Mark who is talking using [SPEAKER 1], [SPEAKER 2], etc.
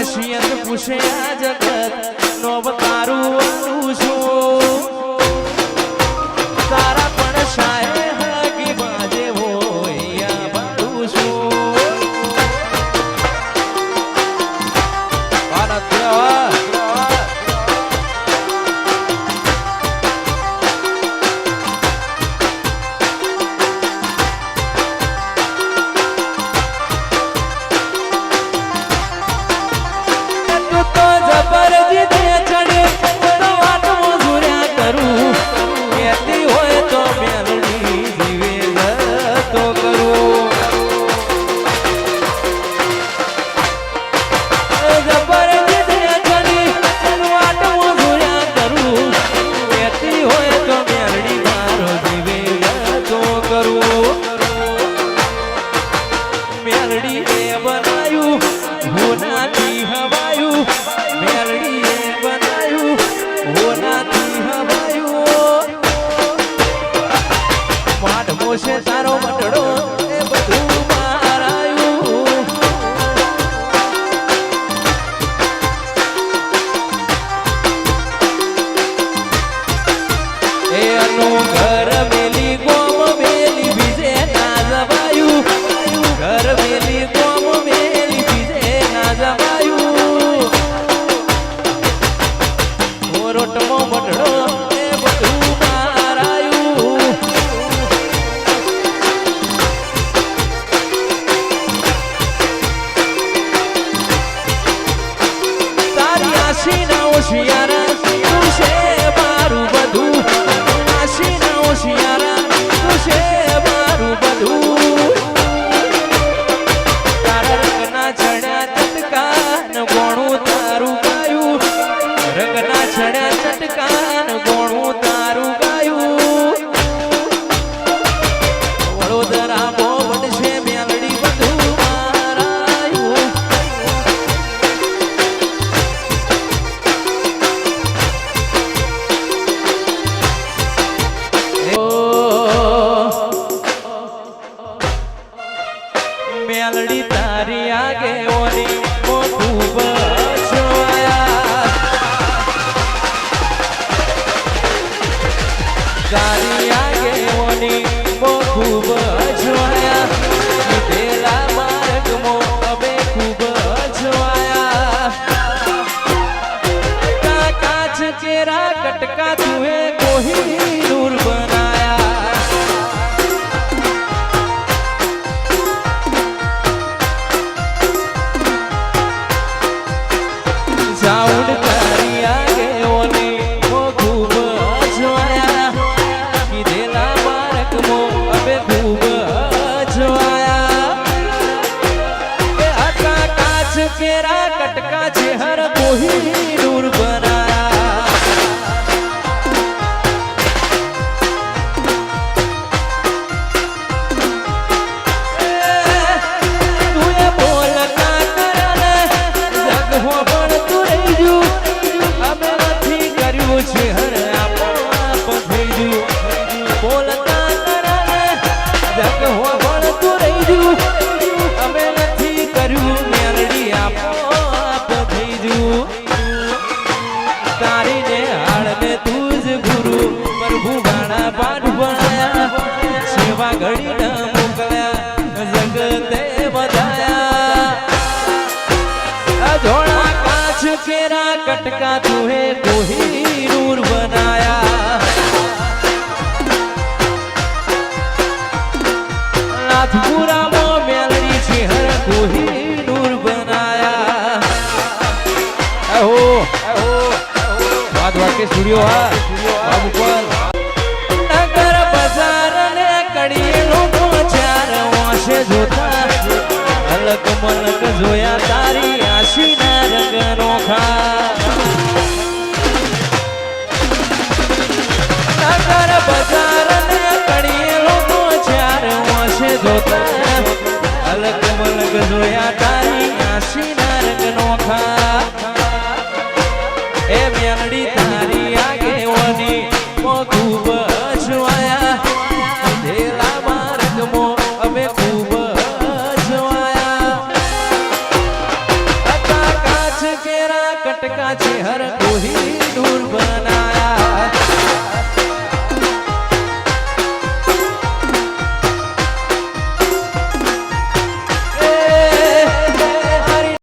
[SPEAKER 1] હૈસિયત પૂછે આ જગત નો તારું અનું છું તારા પણ શાયે હગી બાજે હોય બાળું છું તારો મટડો એ બધું મારાયું એ અનું ઘર મેલી ગોમ મેલી બીજે ના જવાયું ઘર મેલી ગોમ મેલી બીજે ના જવાયું રોટમો મટડો એ બધું હોશિયારા તું છે મારું બધું આશીના હોશિયારા તું છે મારું બધું તારા રંગના છડ્યા ચટકાન ગોણું તારું ગાયું રંગના છડ્યા ચટકાન ગોણું તારું ગાયું વડોદરા બોબડ છે મેલડી બધું મારાયું મેલડી તારી આગે ઓની મો ખૂબ જોયા તારી આગે ઓની મો ખૂબ જોયા લીધેલા માર્ગ મો અમે ખૂબ જોયા કાચ કેરા કટકા તુએ કોહી દૂર બનાયા સાઉન્ડ તારી આગે ઓને મો ખૂબ જોયા કીધેલા માર્ગ મો અમે ખૂબ જોયા એ આકા કાચ કેરા કટકા છે હર કોહી દૂર બનાયા તુએ બોલ ના કરને જગ હો અમે નથી કર્યું છે હર આપોઆપ થઈ ગયું બોલતા કરને જગ હો ભણતું રહી ગયું અમે નથી કર્યું મેલડી આપોઆપ થઈ ગયું તારીને હાળને તું જ ગુરુ પ્રભુ ગાણા પાઠ ભણાયા સેવા ઘડી ન મોકલ્યા જગતે વધાયા ધોળા કાચ કેરા कटका तुहे कोही नूर बनाया नाथपुरा मो मेलड़ी छे हर कोही नूर बनाया हो बात वाके स्टूडियो हा बाबू पर नगर बाजार ने कड़िए लोगो चार वासे जोता अलग मलक जोया तारी आशी ना रंग नोखा बाजार ने कड़िए लोगो चार वासे जोता अलग मलक जोया